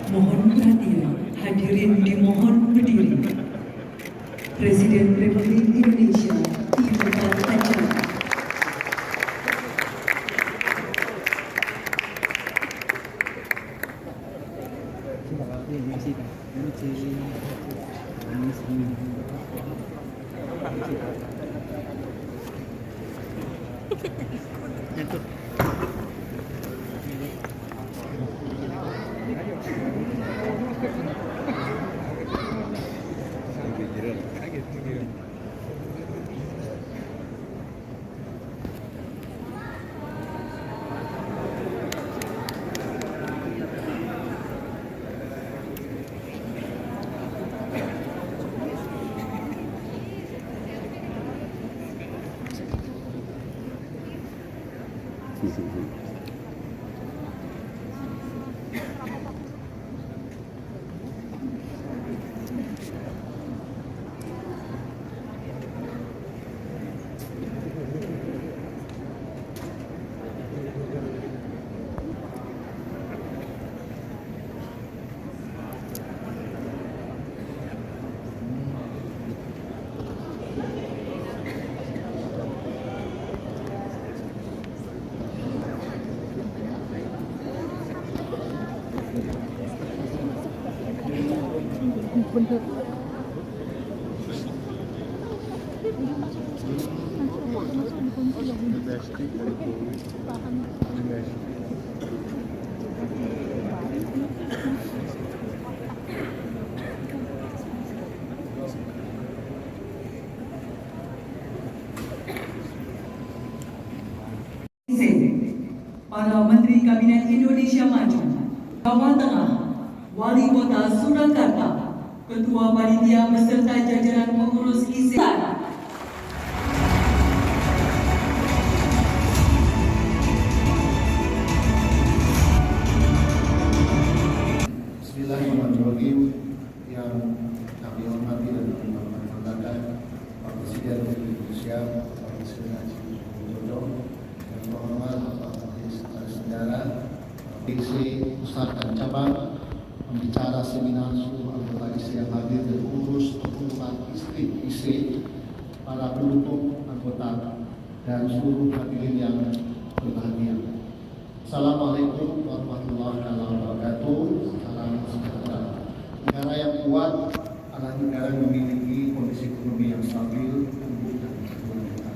Mohon perhatian, hadirin dimohon berdiri. Presiden Republik Indonesia di tempat acara. Para Menteri Kabinet Indonesia Maju, Jawa Tengah, Wali Kota Surakarta, Ketua Panitia beserta jajaran pengurus IC. Bismillahirrahmanirrahim. Yang kami hormati dan kami banggakan Pak Presiden Indonesia, Pak Presiden Haji Jokowi, yang terhormat Pak Saudara PC Pusat dan Cabang, pembicara seminar, seluruh anggota IC yang hadir dan pengurus perkumpulan istri IC, para pendukung anggota dan seluruh hadirin yang berbahagia. Assalamualaikum warahmatullahi wabarakatuh. Salam sejahtera. Negara yang kuat adalah negara yang memiliki kondisi ekonomi yang stabil, tumbuh dan berkelanjutan.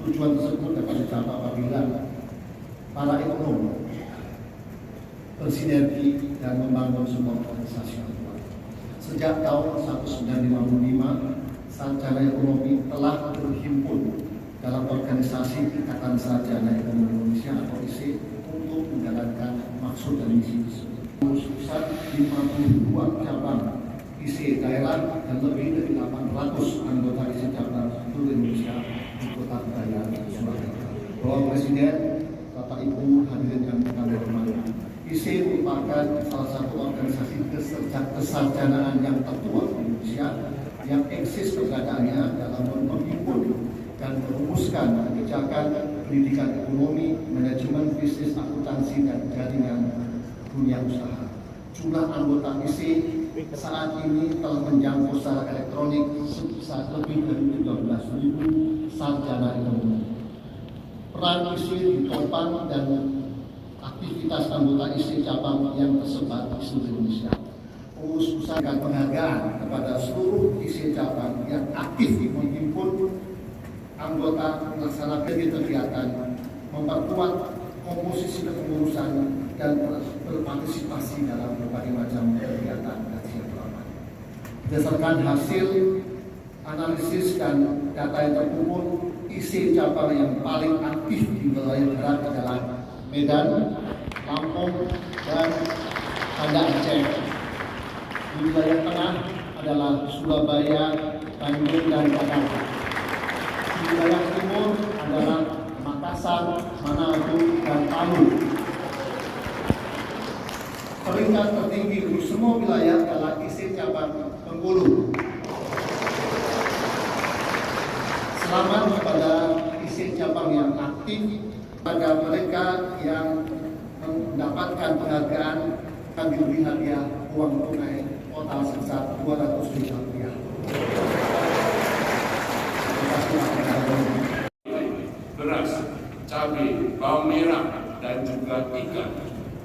Tujuan tersebut dapat dicapai apabila para ekonom bersinergi dan membangun sebuah organisasi yang kuat. Sejak tahun 1955, sarjana ekonomi telah berhimpun dalam organisasi Ikatan Sarjana Ekonomi Indonesia atau IC untuk menjalankan maksud dan misi tersebut. Pusat 52 cabang IC daerah dan lebih dari 800 anggota IC cabang seluruh Indonesia di Kota Budaya Surakarta. Bapak Presiden, Bapak Ibu hadirin yang kami hormati, IC merupakan salah satu organisasi kesarjanaan yang tertua di Indonesia yang eksis keberadaannya dalam menghimpun dan merumuskan kebijakan pendidikan ekonomi, manajemen bisnis, akuntansi, dan jaringan dunia usaha. Jumlah anggota IC saat ini telah menjangkau secara elektronik sebesar lebih dari 13.000 sarjana ekonomi. Peran IC ditopang dan aktivitas anggota IC cabang yang tersebar di seluruh Indonesia. Pengurus pusat dan penghargaan kepada seluruh IC cabang yang aktif menghimpun anggota melaksanakan kegiatan, memperkuat komposisi kepengurusan dan berpartisipasi dalam berbagai macam kegiatan kajian penerapan. Berdasarkan hasil analisis dan data yang terkumpul, IC cabang yang paling aktif di wilayah barat adalah Medan, Lampung, dan Banda Aceh. Di wilayah tengah adalah Surabaya, Bandung, dan Jakarta. Di wilayah timur adalah Makassar, Manado, dan Palu. Peringkat tertinggi di semua wilayah adalah IC cabang Bengkulu. Selamat kepada IC cabang yang aktif, pada mereka yang mendapatkan penghargaan, kami beri hadiah uang tunai total sebesar Rp200 juta. Beras, cabai, bawang merah, dan juga ikan.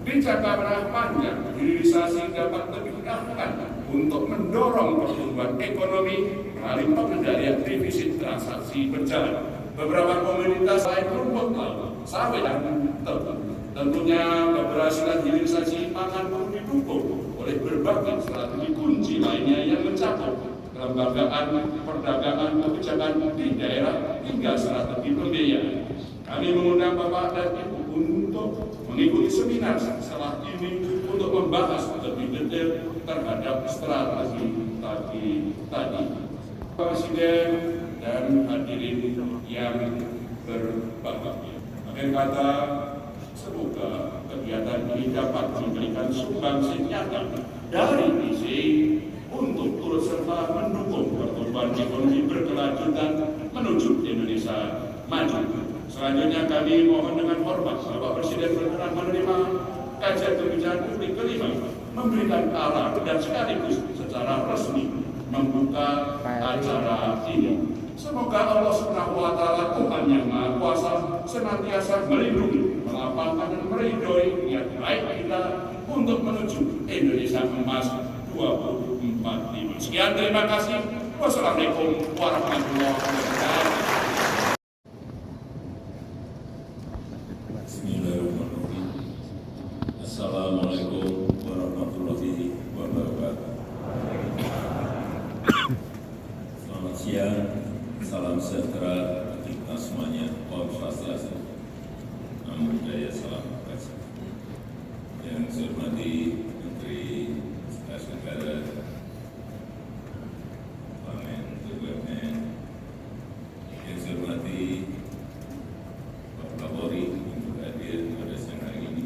Di jangka panjang, hilirisasi dapat lebih diarahkan untuk mendorong pertumbuhan ekonomi melalui pengendalian defisit transaksi berjalan. Beberapa komoditas lain rumput laut, sawit dan tebu. Tentunya keberhasilan hilirisasi pangan perlu didukung oleh berbagai strategi kunci lainnya yang mencakup kelembagaan, perdagangan, kebijakan di daerah hingga strategi pembiayaan. Kami mengundang Bapak dan Ibu untuk mengikuti seminar setelah ini untuk membahas lebih detail terhadap strategi tadi. Presiden dan hadirin yang berbahagia. Akhir kata, semoga kegiatan ini dapat memberikan sumbangsi nyata dari IC untuk turut serta mendukung pertumbuhan ekonomi berkelanjutan menuju Indonesia maju. Selanjutnya kami mohon dengan hormat Bapak Presiden berkenan menerima kajian kebijakan publik kelima, memberikan arahan dan sekaligus secara resmi membuka acara ini. Semoga Allah Subhanahu wa Ta'ala, Tuhan yang Maha Kuasa, senantiasa melindungi, melapangkan dan meridhoi niat baik kita untuk menuju Indonesia Emas 2045. Sekian, terima kasih. Wassalamualaikum warahmatullahi wabarakatuh. Bismillahirrahmanirrahim. Assalamualaikum warahmatullahi wabarakatuh. Selamat siang, salam sejahtera bagi kita semuanya. Om Swastiastu, Namo Buddhaya, salam kasih. Yang saya hormati Menteri Sekretaris Negara, Wamen BUMN, yang saya hormati Bapak Kapolri yang juga hadir pada siang hari ini,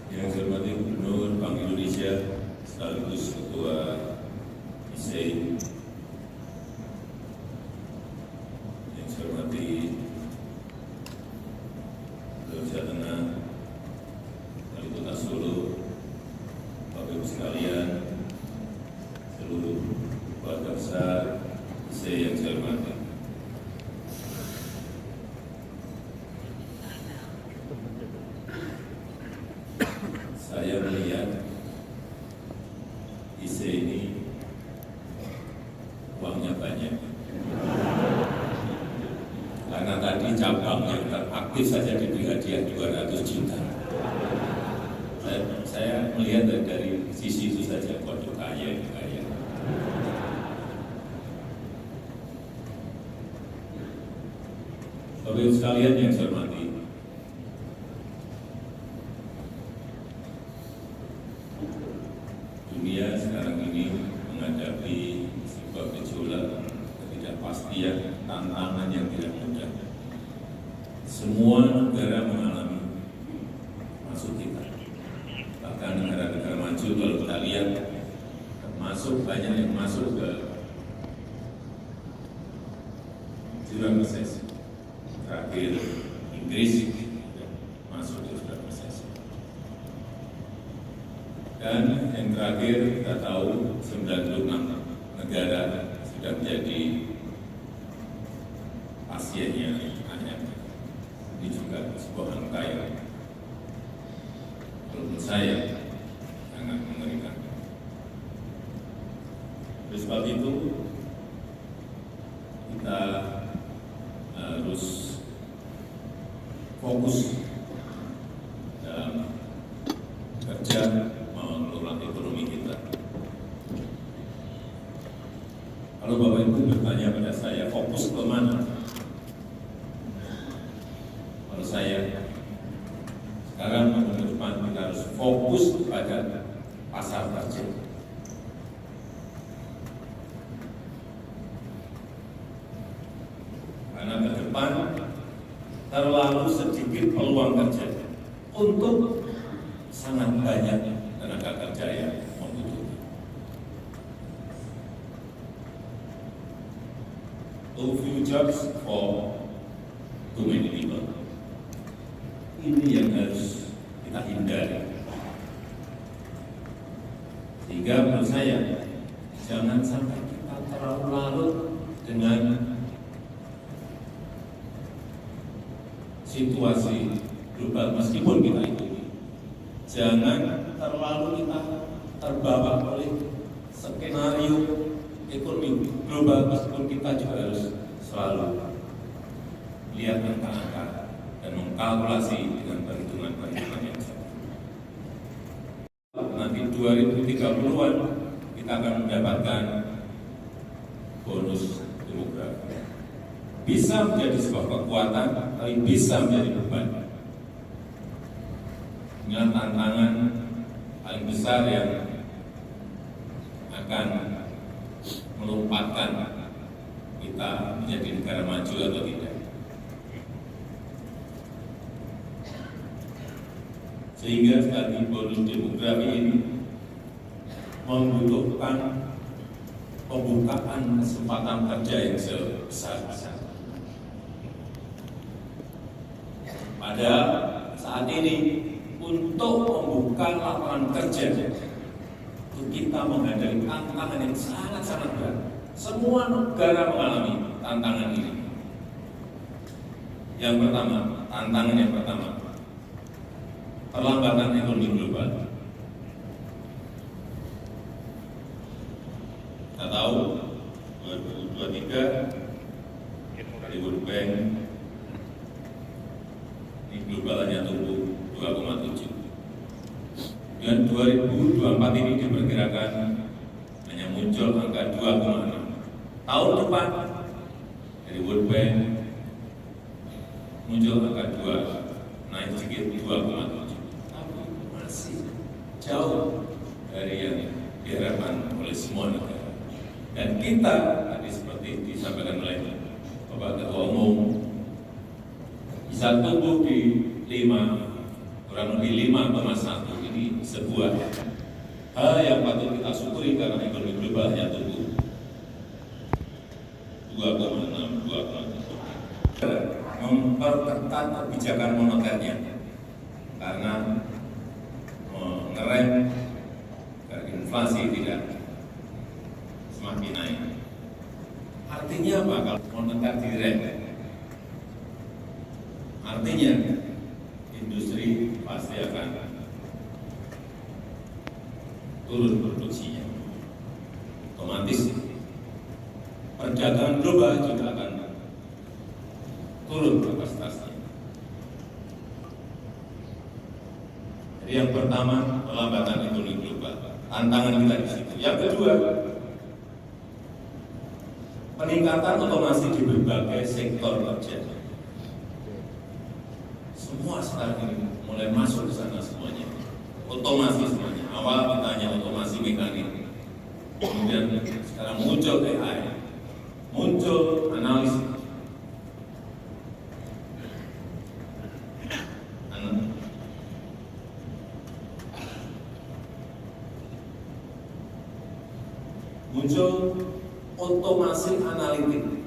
yang saya hormati Gubernur Bank Indonesia sekaligus Ketua IC, yang saya hormati Jawa Tengah, Wali Kota Solo, Bapak Ibu sekalian, seluruh keluarga besar IC yang saya hormati. Saya melihat IC ini uangnya banyak. Karena tadi cabang yang teraktif saja diberi hadiah 200 juta. Saya melihat dari sisi itu saja, waduh kaya. Bapak Ibu sekalian yang saya hormati, dunia sekarang ini menghadapi sebuah gejolak, ketidakpastian, tantangan yang tidak mudah. Semua negara mengalami, masuk kita. Bahkan negara-negara maju kalau kita lihat, termasuk banyak yang masuk ke jurang resesi. Terakhir Inggris masuk ke jurang resesi. Dan yang terakhir kita tahu 96 negara sudah menjadi pasiennya IMF. Ini juga sebuah angka yang menurut saya sangat mengerikan. Oleh sebab itu kita harus fokus dalam kerja mengelola ekonomi kita. Kalau Bapak Ibu bertanya pada saya, fokus ke mana? Kalau saya sekarang ke depan kita harus fokus pada pasar kerja. Karena ke depan terlalu sedikit peluang kerja untuk sangat banyak tenaga kerja yang membutuhkan. too few jobs for too many people. Ini yang harus kita hindari. Sehingga menurut saya, jangan sampai kita terlalu larut dengan situasi global meskipun kita ikuti. Jangan terlalu kita terbawa oleh skenario ekonomi global meskipun kita juga harus selalu lihat angka-angka dan mengkalkulasi dengan perhitungan-perhitungan yang sama. Nanti 2030-an kita akan mendapatkan bonus demografi. Bisa menjadi sebuah kekuatan, tapi bisa menjadi beban. Inilah tantangan paling besar yang akan melompatkan kita menjadi negara maju atau tidak. Sehingga tadi bonus demografi ini membutuhkan pembukaan kesempatan kerja yang sebesar-besar. Pada saat ini untuk membuka lapangan kerja itu kita menghadapi tantangan yang sangat-sangat berat. Semua negara mengalami tantangan ini. Yang pertama, tantangan yang pertama, perlambatan ekonomi global. Kita tahu 2023 dari World Bank ini global hanya tumbuh 2,7. Dan 2024 ini diperkirakan hanya muncul angka 2,6. Tahun depan dari World Bank muncul angka 2, naik sedikit 2,7. Tapi masih jauh dari yang diharapkan oleh semua negara. Dan kita tadi seperti disampaikan oleh Bapak Ketua Umum bisa tumbuh di kurang lebih 5,1. Ini sebuah hal yang patut kita syukuri karena ekonomi global hanya tumbuh 2,6, 2,7. Memperketat kebijakan moneternya karena mengerem agar inflasi tidak semakin naik. Artinya apa kalau moneter direm? Artinya industri pasti akan turun produksinya. Otomatis perdagangan global juga akan turun kapasitasnya. Jadi yang pertama, pelambatan ekonomi global. Tantangan kita di situ. Yang kedua, peningkatan otomasi di berbagai sektor kerja. Semua sekarang ini mulai masuk ke sana semuanya. Otomasi semuanya. Awal kita hanya otomasi mekanik. Kemudian sekarang muncul AI, muncul analisis. Muncul otomasi analitik.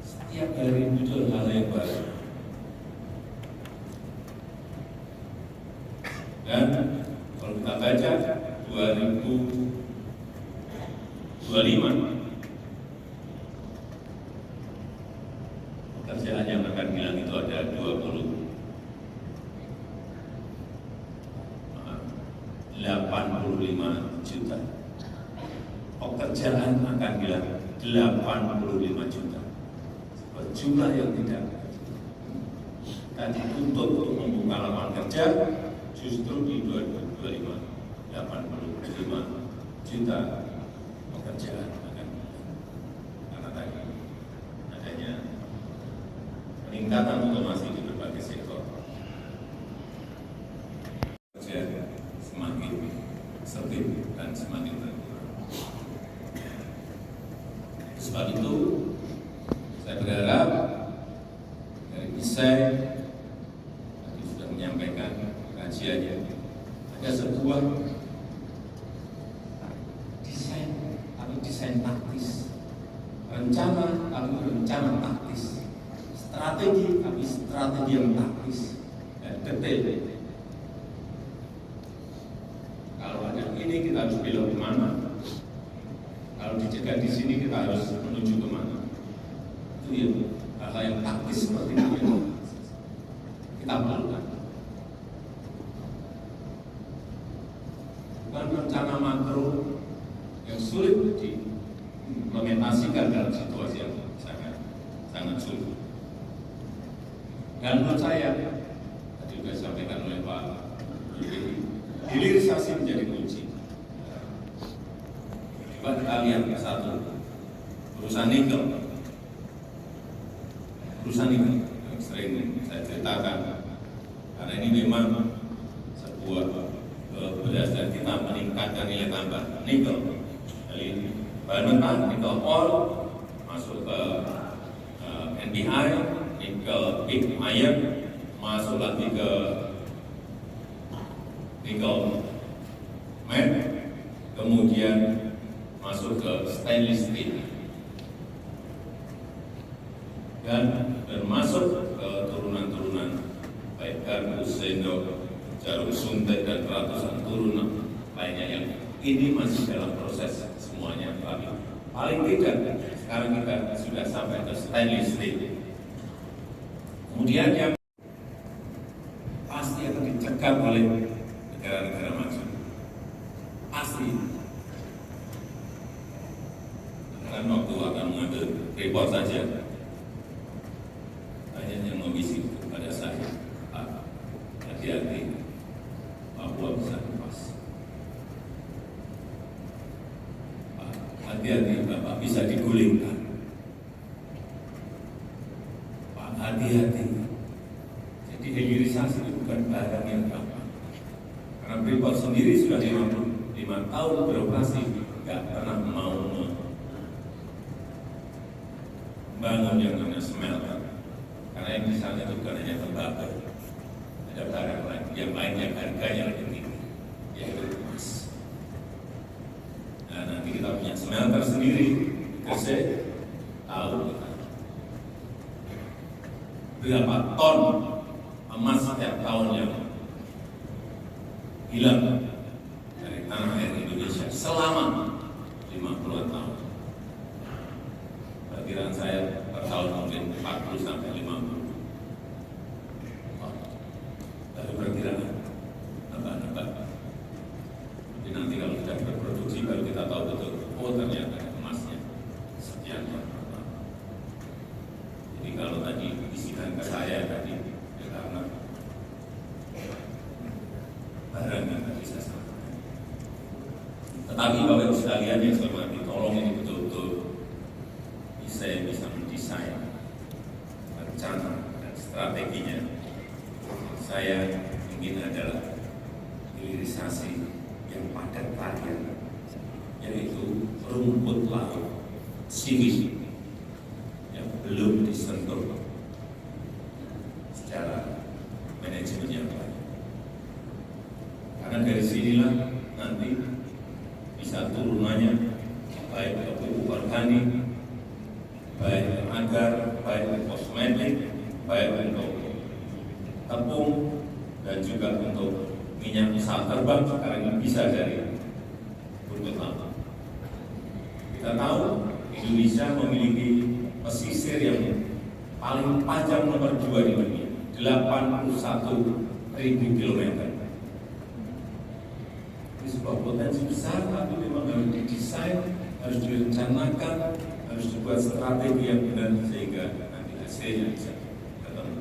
Setiap hari muncul hal yang baru. Dan kalau kita baca 2025 pekerjaan yang akan hilang itu ada 85 juta. Pekerjaan akan hilang 85 juta. Jumlah yang tidak dituntut untuk membuka lapangan kerja justru di 2025 85 juta pekerjaan akan karena tadi adanya peningkatan otomasi di berbagai sektor. Kerja semakin sempit dan semakin berkurang. Sebab itu saya berharap dari ISEC tadi sudah menyampaikan kajiannya ada sebuah desain taktis, rencana tapi rencana taktis, strategi tapi strategi yang taktis dan detail. Kalau ada ini kita harus belok kemana, kalau dicegat di sini kita harus menuju kemana. Itu ya hal-hal yang taktis seperti itu ya kita perlukan. Bukan rencana makro yang sulit diimplementasikan dalam situasi yang sangat sulit. Dan menurut saya, tadi sudah disampaikan oleh Pak Yudi, hilirisasi menjadi kunci. Coba kita lihat satu, perusahaan nikel yang sering saya ceritakan, karena ini memang sebuah berdasar kita meningkatkan nilai tambah nikel dari bahan mentah, nikel ore masuk ke NPI, nikel pig iron masuk lagi ke nikel matte, kemudian masuk ke stainless steel dan masuk ke turunan-turunan baik garbus, sendok, jarum suntik dan ratusan turunan lainnya yang ini masih dalam proses semuanya. Tapi paling tidak sekarang kita sudah sampai ke stainless steel. Kemudian yang pasti akan dicegah oleh negara-negara maju, pasti. Karena waktu akan mengambil report saja banyak yang membisik kepada saya, Pak, hati-hati, Papua bisa lepas. Pak, hati-hati, Bapak bisa digulingkan. Pak, hati-hati. Jadi hilirisasi itu bukan barang yang gampang. Karena Freeport sendiri sudah 55 tahun beroperasi, nggak pernah mau membangun yang namanya smelter. Karena yang di sana itu bukan hanya tembaga, ada barang lain, yang lainnya harganya lebih tinggi, yaitu emas. Nah, nanti kita punya smelter sendiri, Gresik, tahu berapa ton emas setiap tahunnya hilang dari tanah air Indonesia selama 50-an tahun. Perkiraan saya per tahun mungkin 40 sampai 50. Tapi perkiraan nebak-nebak. Tapi nanti kalau kita berproduksi baru kita tahu betul, oh ternyata emasnya sekian. Jadi kalau tadi bisikan ke saya tadi, ya karena barang yang tadi saya sampaikan. Tetapi Bapak Ibu sekalian yang saya hormati, tolong ini betul-betul saya bisa mendesain rencana dan strateginya. Saya ingin adalah hilirisasi yang padat karya, yaitu rumput laut sirih yang belum disentuh secara manajemen yang baik. Karena dari sinilah nanti bisa turunannya baik ke pupuk organik, baik agar, baik kosmetik, baik untuk tepung dan juga untuk minyak pesawat terbang sekarang ini bisa dari rumput laut. Kita tahu Indonesia memiliki pesisir yang paling panjang nomor 2 di dunia, 81.000 km. Ini sebuah potensi besar, tapi memang harus didesain, harus direncanakan, harus dibuat strategi yang benar sehingga nanti hasilnya bisa ketemu.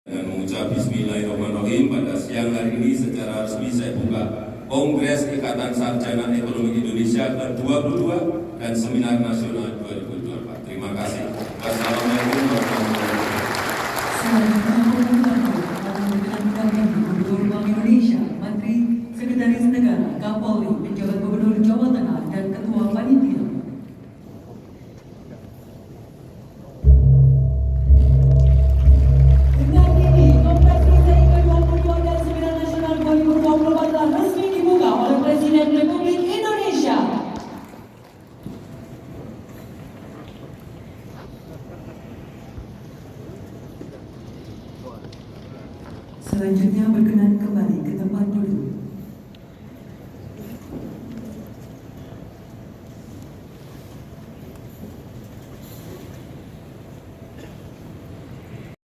Dengan mengucap Bismillahirrahmanirrahim, pada siang hari ini secara resmi saya buka Kongres Ikatan Sarjana Ekonomi Indonesia ke-22 dan Seminar Nasional 2024. Terima kasih. Wassalamualaikum warahmatullahi Gubernur Bank Indonesia, Menteri Sekretaris Negara, Kapolri, Penjabat Gubernur Jawa Tengah, dan Ketua Panitia. Dengan ini, Kongres Presiden ke-22 dan Seminar Nasional 2024 telah resmi dibuka oleh Presiden Republik Indonesia. Selanjutnya berkenan kembali ke tempat duduk.